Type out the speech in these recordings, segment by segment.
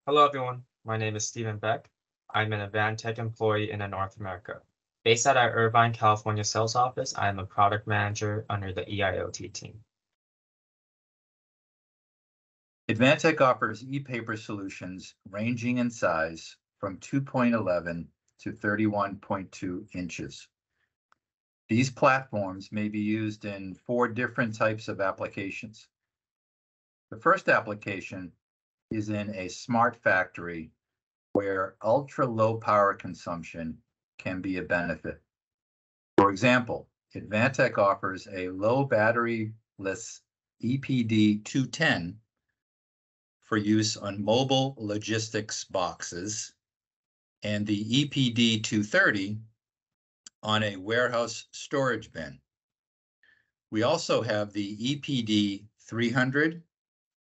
Hello, everyone. My name is Stephen Beck. I'm an Advantech employee in North America. Based at our Irvine, California sales office, I am a product manager under the EIoT team. Advantech offers ePaper solutions ranging in size from 2.11 to 31.2 inches. These platforms may be used in 4 different types of applications. The first application is in a smart factory where ultra-low power consumption can be a benefit. For example, Advantech offers a low battery-less EPD 210 for use on mobile logistics boxes and the EPD 230 on a warehouse storage bin. We also have the EPD 300,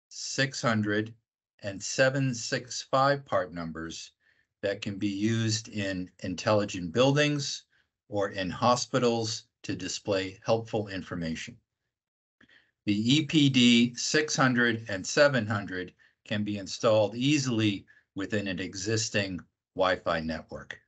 600, and 765 part numbers that can be used in intelligent buildings or in hospitals to display helpful information. The EPD 600 and 700 can be installed easily within an existing Wi-Fi network.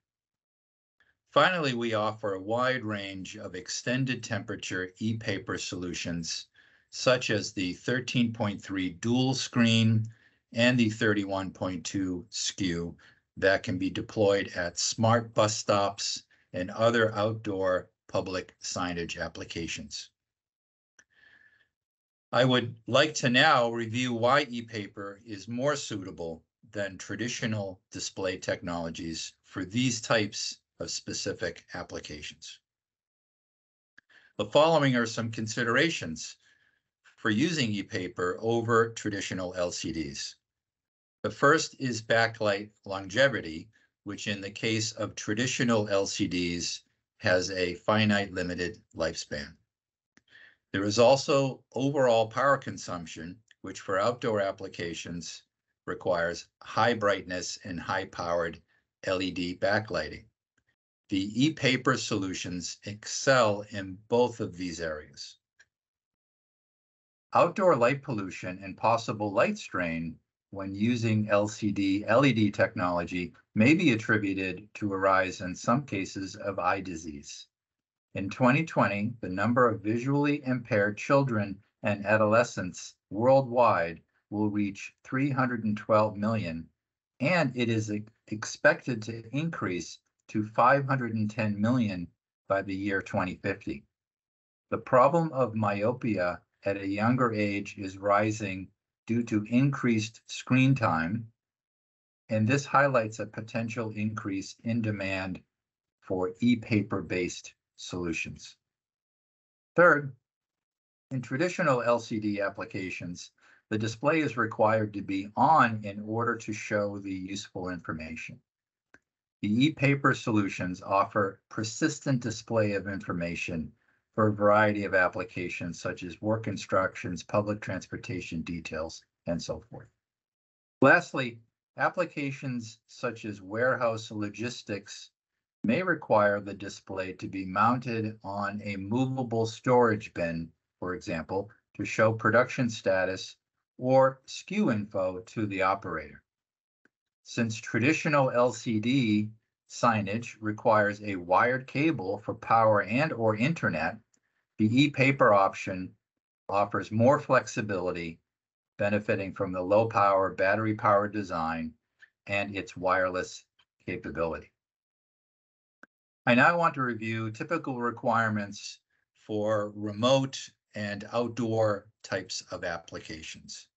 Finally, we offer a wide range of extended temperature ePaper solutions, such as the 13.3 dual screen and the 31.2 SKU that can be deployed at smart bus stops and other outdoor public signage applications. I would like to now review why ePaper is more suitable than traditional display technologies for these types of specific applications. The following are some considerations for using ePaper over traditional LCDs. The first is backlight longevity, which in the case of traditional LCDs has a finite limited lifespan. There is also overall power consumption, which for outdoor applications requires high brightness and high powered LED backlighting. The ePaper solutions excel in both of these areas. Outdoor light pollution and possible light strain when using LCD LED technology may be attributed to a rise in some cases of eye disease. In 2020, the number of visually impaired children and adolescents worldwide will reach 312 million, and it is expected to increase to 510 million by the year 2050. The problem of myopia at a younger age is rising due to increased screen time, and this highlights a potential increase in demand for ePaper-based solutions. Third, in traditional LCD applications, the display is required to be on in order to show the useful information. The ePaper solutions offer persistent display of information for a variety of applications such as work instructions, public transportation details, and so forth. Lastly, applications such as warehouse logistics may require the display to be mounted on a movable storage bin, for example, to show production status or SKU info to the operator. Since traditional LCD signage requires a wired cable for power and or internet, the ePaper option offers more flexibility, benefiting from the low power battery powered design and its wireless capability. I now want to review typical requirements for remote and outdoor types of applications.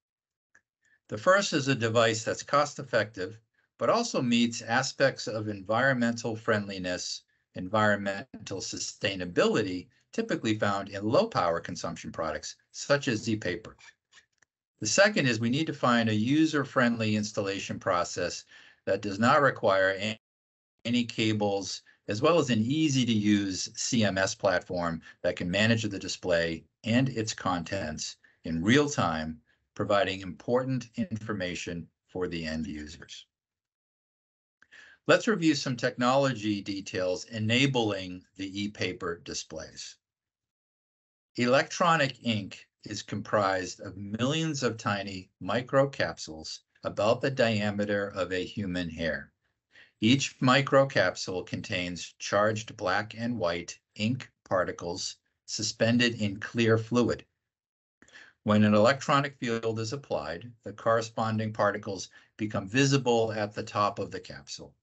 The first is a device that's cost-effective, but also meets aspects of environmental friendliness, environmental sustainability, typically found in low power consumption products, such as ePaper. The second is we need to find a user-friendly installation process that does not require any cables, as well as an easy-to-use CMS platform that can manage the display and its contents in real time, providing important information for the end users. Let's review some technology details enabling the ePaper displays. Electronic ink is comprised of millions of tiny microcapsules about the diameter of a human hair. Each microcapsule contains charged black and white ink particles suspended in clear fluid. When an electronic field is applied, the corresponding particles become visible at the top of the capsule.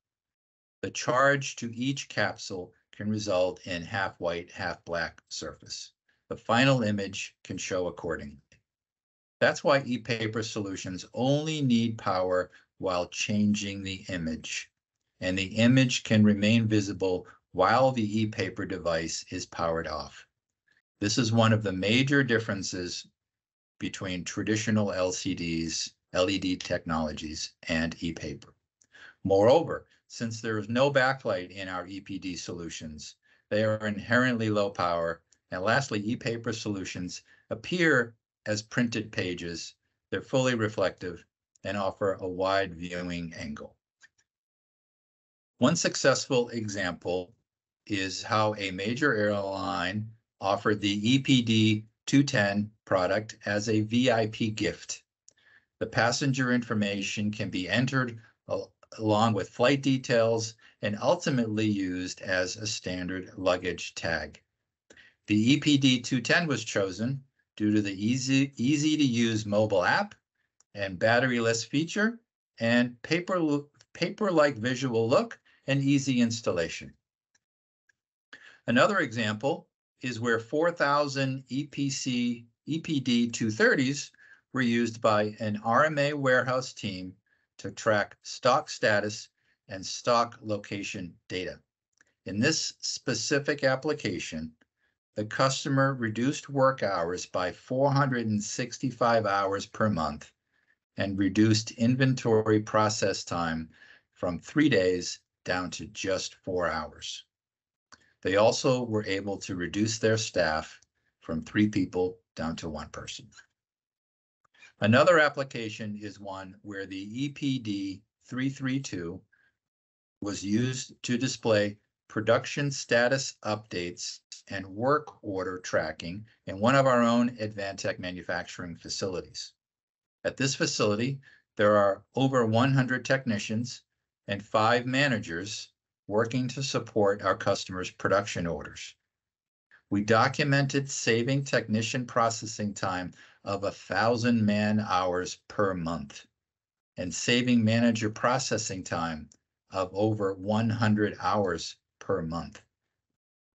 The charge to each capsule can result in half white, half black surface. The final image can show accordingly. That's why ePaper solutions only need power while changing the image, and the image can remain visible while the ePaper device is powered off. This is one of the major differences between traditional LCDs, LED technologies, and ePaper. Moreover, since there is no backlight in our EPD solutions, they are inherently low power. And lastly, ePaper solutions appear as printed pages. They're fully reflective and offer a wide viewing angle. One successful example is how a major airline offered the EPD 210 product as a VIP gift. The passenger information can be entered along with flight details and ultimately used as a standard luggage tag. The EPD 210 was chosen due to the easy to use mobile app and batteryless feature and paper-like visual look and easy installation. Another example is where 4,000 EPD 230s were used by an RMA warehouse team to track stock status and stock location data. In this specific application, the customer reduced work hours by 465 hours per month and reduced inventory process time from 3 days down to just 4 hours. They also were able to reduce their staff from 3 people down to 1 person. Another application is one where the EPD 332 was used to display production status updates and work order tracking in one of our own Advantech manufacturing facilities. At this facility, there are over 100 technicians and 5 managers working to support our customers' production orders. We documented saving technician processing time of 1,000 man-hours per month and saving manager processing time of over 100 hours per month.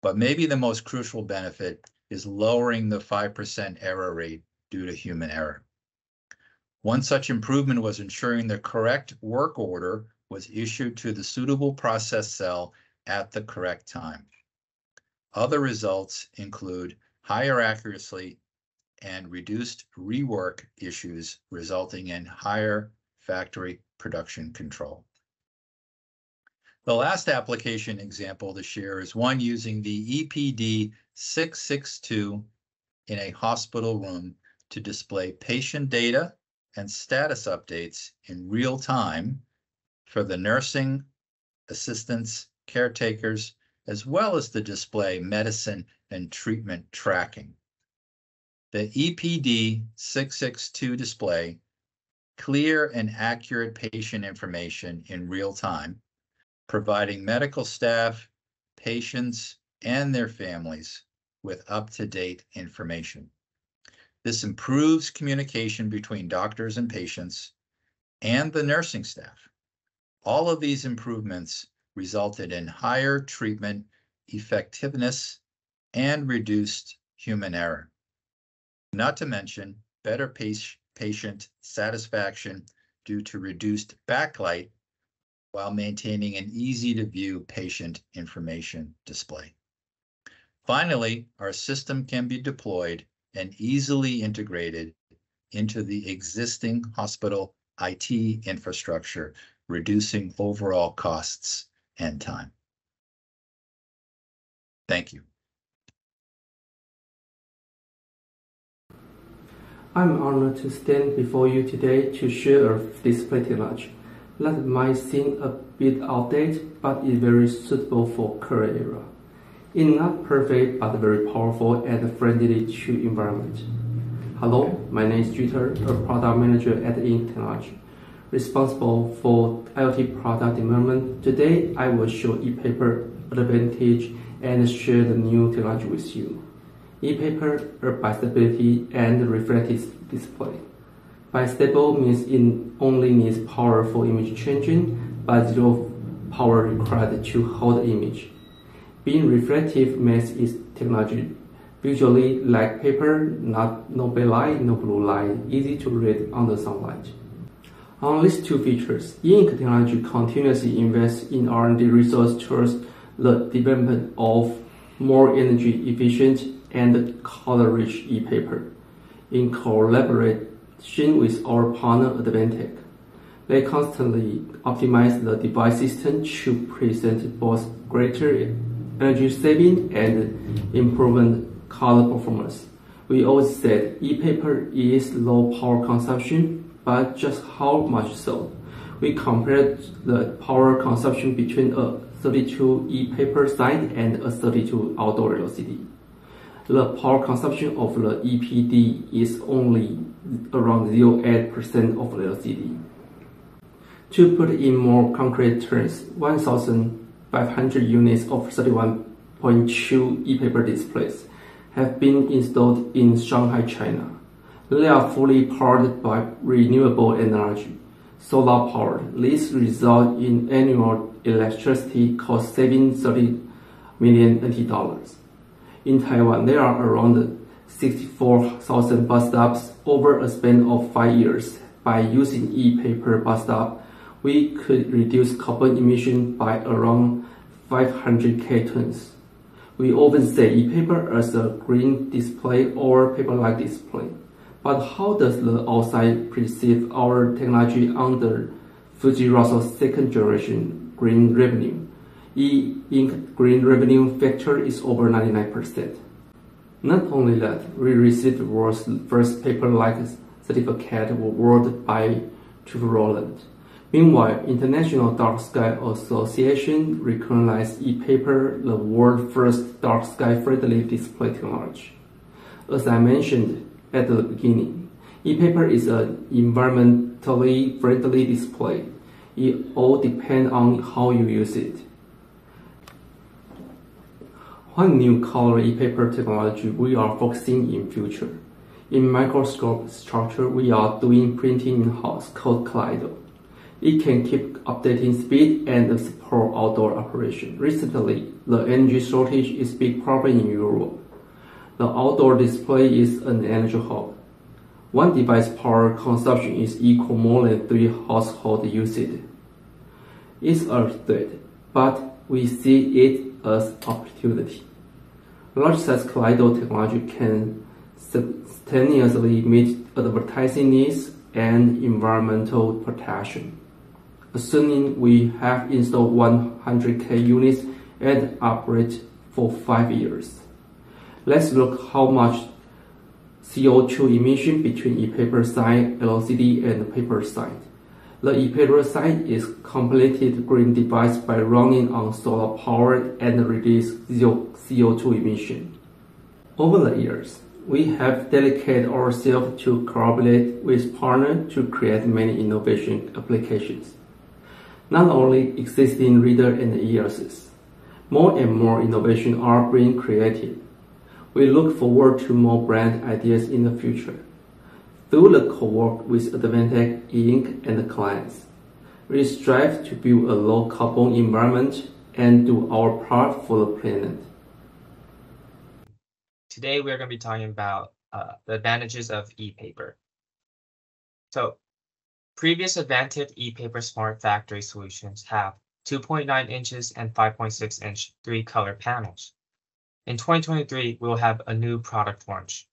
But maybe the most crucial benefit is lowering the 5% error rate due to human error. One such improvement was ensuring the correct work order was issued to the suitable process cell at the correct time. Other results include higher accuracy and reduced rework issues, resulting in higher factory production control. The last application example to share is one using the EPD 662 in a hospital room to display patient data and status updates in real time for the nursing assistants, caretakers, as well as to display medicine and treatment tracking. The EPD 662 display clear and accurate patient information in real time, providing medical staff, patients, and their families with up-to-date information. This improves communication between doctors and patients and the nursing staff. All of these improvements resulted in higher treatment effectiveness and reduced human error. Not to mention better patient satisfaction due to reduced backlight while maintaining an easy-to-view patient information display. Finally, our system can be deployed and easily integrated into the existing hospital IT infrastructure, reducing overall costs and time. Thank you. I'm honored to stand before you today to share a display technology that might seem a bit outdated, but is very suitable for current era. It's not perfect, but very powerful and friendly to environment. Hello, my name is Jeter, a product manager at Technology. responsible for IoT product development. Today, I will show ePaper advantage and share the new technology with you. ePaper, a bistability and reflective display. Bistable means it only needs power for image changing, but zero power required to hold the image. Being reflective makes its technology visually like paper, no backlight, no blue light, easy to read under sunlight. On these two features, e-ink technology continuously invests in R&D resources towards the development of more energy efficient and color-rich e-paper. In collaboration with our partner Advantech, they constantly optimize the device system to present both greater energy saving and improved color performance. We always said ePaper is low power consumption, but just how much so? We compared the power consumption between a 32 ePaper side and a 32 outdoor LCD. The power consumption of the EPD is only around 0.8% of the LCD. To put it in more concrete terms, 1,500 units of 31.2 ePaper displays have been installed in Shanghai, China. They are fully powered by renewable energy, solar powered. This results in annual electricity cost saving 30 million NT dollars. In Taiwan, there are around 64,000 bus stops over a span of 5 years. By using ePaper bus stop, we could reduce carbon emission by around 500k tons. We often say ePaper as a green display or paper-like display. But how does the outside perceive our technology under Fuji Russell's second generation green revenue? E-ink green revenue factor is over 99%. Not only that, we received the world's first paper-like certificate award by Roland. Meanwhile, International Dark Sky Association recognized ePaper the world's first dark sky friendly display technology. As I mentioned at the beginning, ePaper is an environmentally friendly display. It all depends on how you use it. One new color ePaper technology we are focusing in future. In microscope structure, we are doing printing in-house called Kaleido. It can keep updating speed and support outdoor operation. Recently, the energy shortage is a big problem in Europe. The outdoor display is an energy hub. One device power consumption is equal more than 3 household usage. It's a threat, but we see it as opportunity. Large-size Kaleido technology can simultaneously meet advertising needs and environmental protection. Assuming we have installed 100k units and operate for 5 years. Let's look how much CO2 emission between ePaper side, LCD, and paper side. The ePaper side is completed green device by running on solar power and release zero CO2 emission. Over the years, we have dedicated ourselves to collaborate with partners to create many innovation applications. Not only existing reader and ears, more and more innovation are being created. We look forward to more brand ideas in the future. Through the co-work with Advantech, e-ink, and clients, we strive to build a low-carbon environment and do our part for the planet. Today, we're going to be talking about the advantages of ePaper. So, previous Advantech ePaper Smart Factory solutions have 2.9 inches and 5.6 inch 3-color panels. In 2023, we will have a new product launch.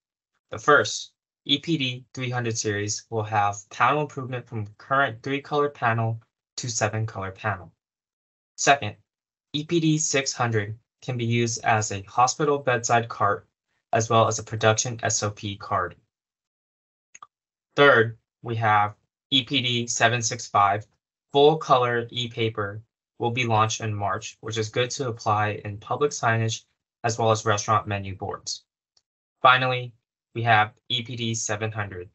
The first, EPD 300 series, will have panel improvement from current 3-color panel to 7-color panel. Second, EPD 600 can be used as a hospital bedside cart as well as a production SOP card. Third, we have EPD 765 full color ePaper will be launched in March, which is good to apply in public signage as well as restaurant menu boards. Finally, we have EPD 700,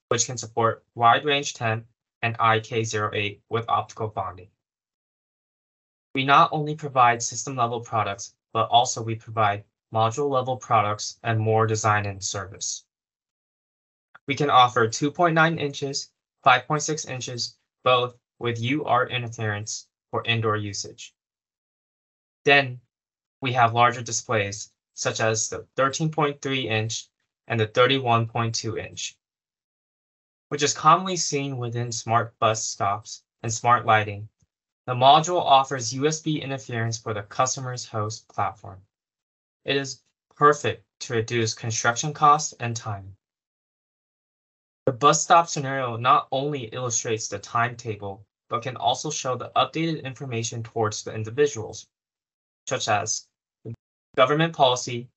which can support wide range temp and IK08 with optical bonding. We not only provide system-level products, but also we provide module-level products and more design and service. We can offer 2.9 inches, 5.6 inches, both with UART interference for indoor usage. Then we have larger displays, such as the 13.3 inch and the 31.2 inch, which is commonly seen within smart bus stops and smart lighting. The module offers USB interference for the customer's host platform. It is perfect to reduce construction costs and time. The bus stop scenario not only illustrates the timetable, but can also show the updated information towards the individuals, such as the government policy,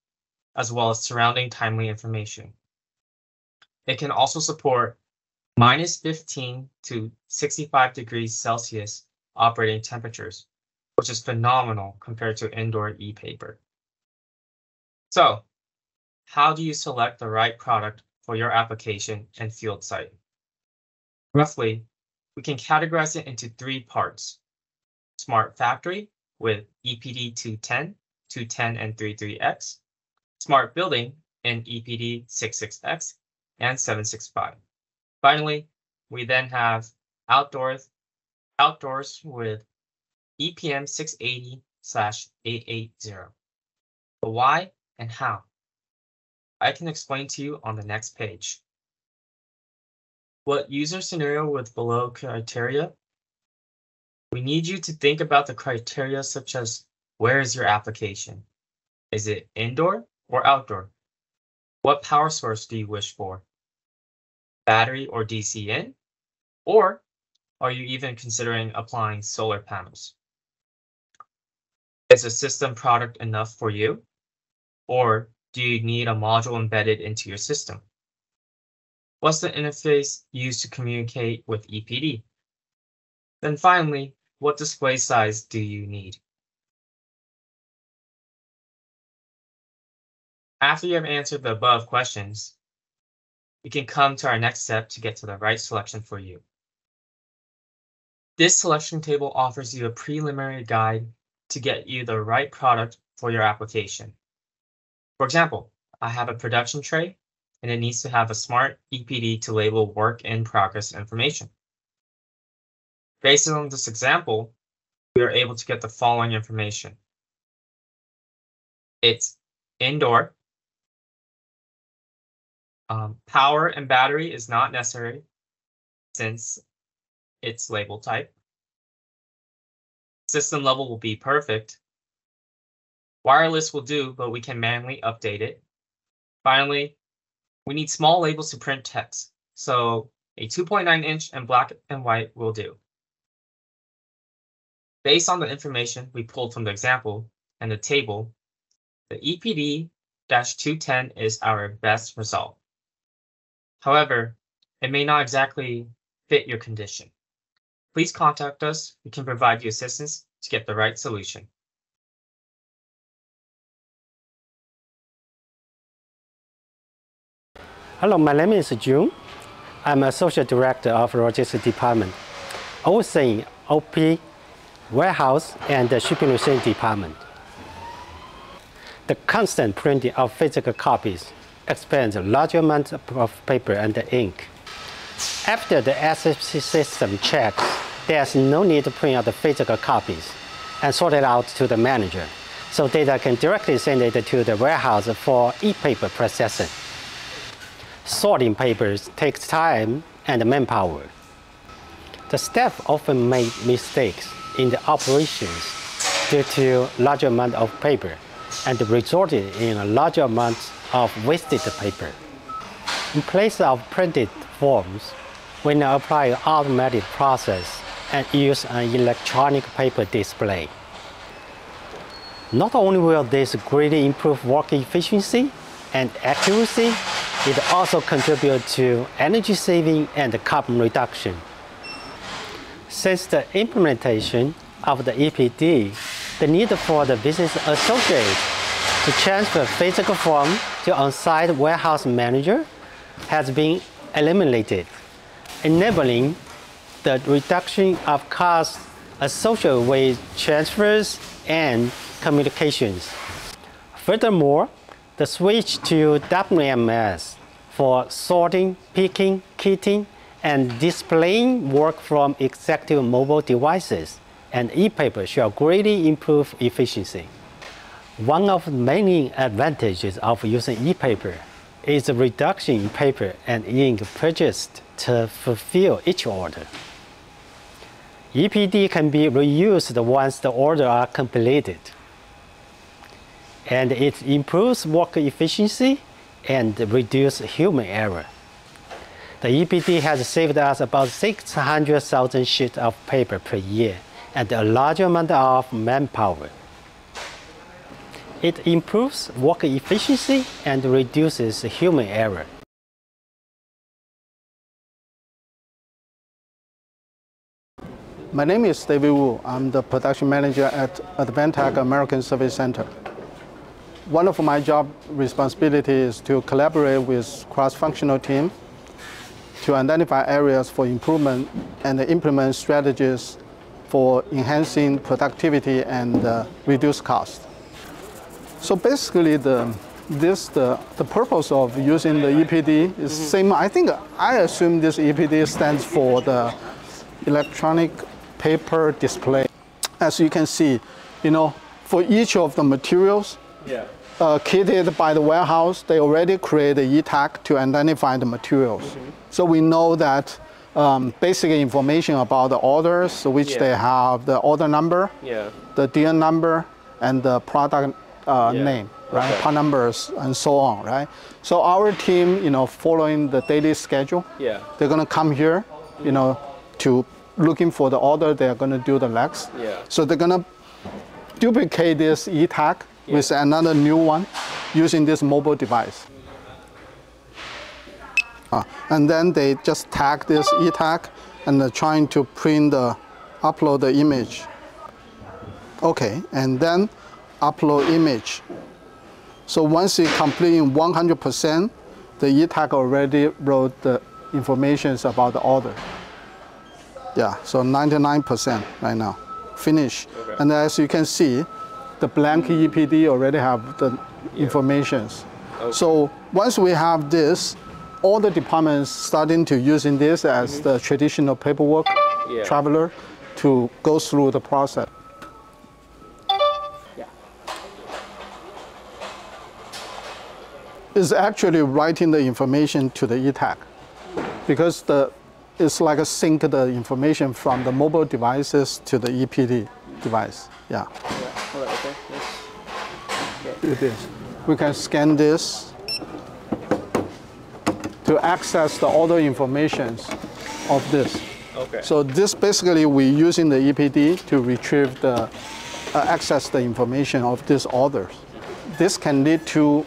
as well as surrounding timely information. It can also support -15 to 65 degrees Celsius operating temperatures, which is phenomenal compared to indoor ePaper. So, how do you select the right product for your application and field site? Roughly, we can categorize it into 3 parts: Smart Factory with EPD 210, 210 and 33X, Smart Building in EPD 66X and 765. Finally, we then have Outdoors with EPM 680/880. The why and how I can explain to you on the next page. What user scenario with below criteria? We need you to think about the criteria such as, where is your application? Is it indoor or outdoor? What power source do you wish for? Battery or DC in? Or are you even considering applying solar panels? Is a system product enough for you? Or do you need a module embedded into your system? What's the interface used to communicate with EPD? Then finally, what display size do you need? After you have answered the above questions, we can come to our next step to get to the right selection for you. This selection table offers you a preliminary guide to get you the right product for your application. For example, I have a production tray, and it needs to have a smart EPD to label work in progress information. Based on this example, we are able to get the following information. It's indoor. Power and battery is not necessary since it's label type. System level will be perfect. Wireless will do, but we can manually update it. Finally, we need small labels to print text, so a 2.9 inch and black and white will do. Based on the information we pulled from the example and the table, the EPD-210 is our best result. However, it may not exactly fit your condition. Please contact us. We can provide you assistance to get the right solution. Hello, my name is June. I'm Associate Director of Logistics Department, overseeing OP, Warehouse, and the Shipping Receipt Department. The constant printing of physical copies expends large amounts of paper and ink. After the SFC system checks, there's no need to print out the physical copies and sort it out to the manager, so data can directly send it to the warehouse for ePaper processing. Sorting papers takes time and manpower. The staff often make mistakes in the operations due to large amount of paper and resulted in a large amount of wasted paper. In place of printed forms, we now apply an automated process and use an electronic paper display. Not only will this greatly improve work efficiency and accuracy, it also contributes to energy saving and carbon reduction. Since the implementation of the EPD, the need for the business associate to transfer physical form to on-site warehouse manager has been eliminated, enabling the reduction of costs associated with transfers and communications. Furthermore, the switch to WMS for sorting, picking, kitting, and displaying work from executive mobile devices and ePaper shall greatly improve efficiency. One of the many advantages of using ePaper is the reduction in paper and ink purchased to fulfill each order. EPD can be reused once the orders are completed, and it improves work efficiency and reduces human error. The EPD has saved us about 600,000 sheets of paper per year and a large amount of manpower. It improves work efficiency and reduces human error. My name is David Wu. I'm the production manager at Advantech American Service Center. One of my job responsibilities is to collaborate with cross-functional team to identify areas for improvement and implement strategies for enhancing productivity and reduce cost. So basically, the purpose of using the EPD is same. I assume this EPD stands for the electronic paper display. As you can see, for each of the materials, kitted by the warehouse, they already create a e-tag to identify the materials. So we know that basic information about the orders, which they have the order number, the deal number, and the product name, right? Part numbers and so on, right? So our team, following the daily schedule, they're gonna come here, to looking for the order they're gonna do the next. So they're gonna duplicate this e-tag with another new one using this mobile device. And then they just tag this e-tag and they're trying to upload the image. Okay, and then upload image. So once it complete in 100%, the e-tag already wrote the information about the order. Yeah, so 99% right now. Finish. Okay. And as you can see, the blank EPD already have the informations. Okay. So once we have this, all the departments starting to using this as the traditional paperwork traveler to go through the process. It's actually writing the information to the e-tag because it's like a sync the information from the mobile devices to the EPD device. Yeah. Okay. Do this. We can scan this to access the order information of this. Okay. So this basically we're using the EPD to retrieve the access the information of these orders. This can lead to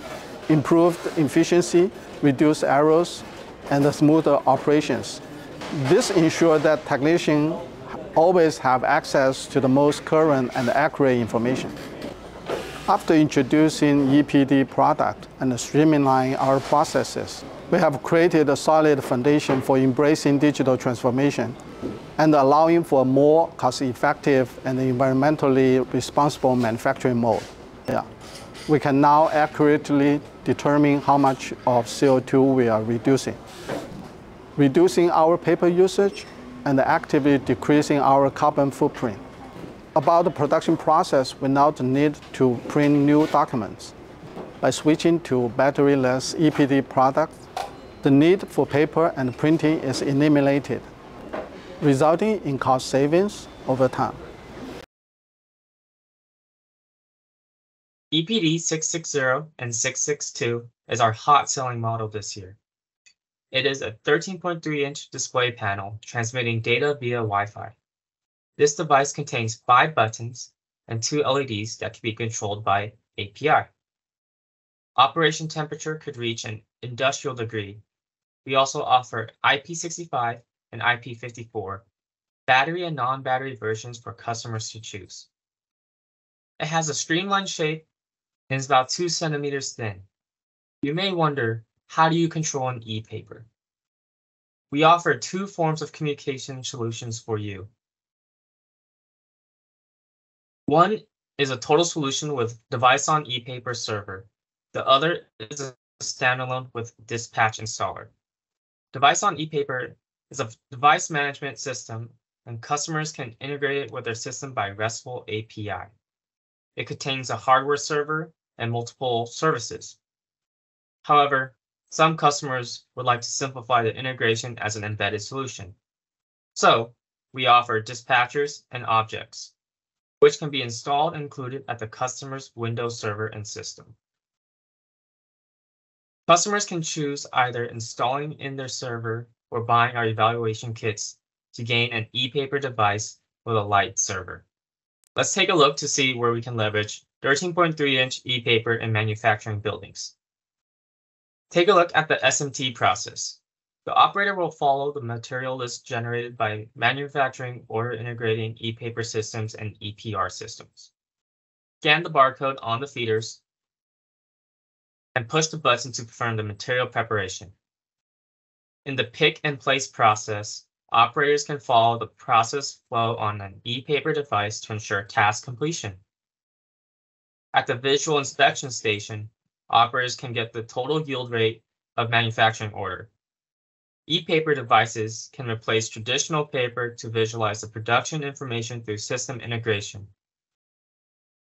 improved efficiency, reduce errors, and smoother operations. This ensures that technicians always have access to the most current and accurate information. After introducing EPD product and streamlining our processes, we have created a solid foundation for embracing digital transformation and allowing for a more cost-effective and environmentally responsible manufacturing mode. Yeah. We can now accurately determine how much of CO2 we are reducing our paper usage and actively decreasing our carbon footprint. About the production process, we now need to print new documents. By switching to battery-less EPD products, the need for paper and printing is eliminated, resulting in cost savings over time. EPD 660 and 662 is our hot selling model this year. It is a 13.3-inch display panel transmitting data via Wi-Fi. This device contains 5 buttons and 2 LEDs that can be controlled by API. Operation temperature could reach an industrial degree. We also offer IP65 and IP54, battery and non-battery versions for customers to choose. It has a streamlined shape and is about 2 centimeters thin. You may wonder, how do you control an ePaper? We offer two forms of communication solutions for you. One is a total solution with device on ePaper server. The other is a standalone with dispatch installer. Device on ePaper is a device management system, and customers can integrate it with their system by RESTful API. It contains a hardware server and multiple services. However, some customers would like to simplify the integration as an embedded solution. So we offer dispatchers and objects, which can be installed and included at the customer's Windows server and system. Customers can choose either installing in their server or buying our evaluation kits to gain an ePaper device with a light server. Let's take a look to see where we can leverage 13.3-inch ePaper in manufacturing buildings. Take a look at the SMT process. The operator will follow the material list generated by manufacturing order integrating ePaper systems and EPR systems. Scan the barcode on the feeders and push the button to confirm the material preparation. In the pick and place process, operators can follow the process flow on an ePaper device to ensure task completion. At the visual inspection station, operators can get the total yield rate of manufacturing order. ePaper devices can replace traditional paper to visualize the production information through system integration.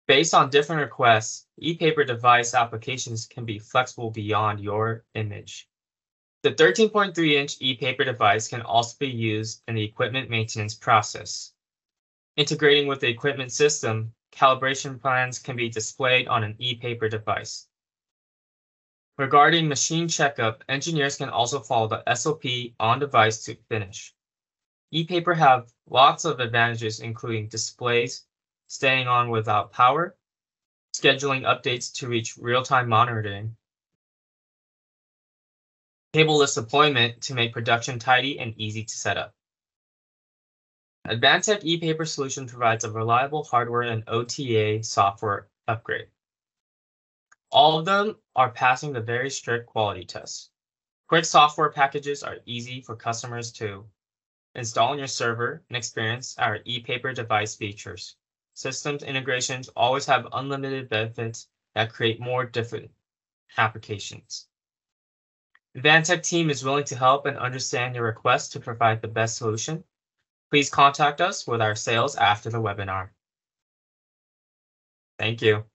Based on different requests, ePaper device applications can be flexible beyond your image. The 13.3-inch ePaper device can also be used in the equipment maintenance process. Integrating with the equipment system, calibration plans can be displayed on an ePaper device. Regarding machine checkup, engineers can also follow the SOP on device to finish. ePaper have lots of advantages, including displays, staying on without power, scheduling updates to reach real-time monitoring, tableless deployment to make production tidy and easy to set up. Advantech ePaper solution provides a reliable hardware and OTA software upgrade. All of them are passing the very strict quality tests. Quick software packages are easy for customers to install on your server and experience our ePaper device features. Systems integrations always have unlimited benefits that create more different applications. The Advantech team is willing to help and understand your request to provide the best solution. Please contact us with our sales after the webinar. Thank you.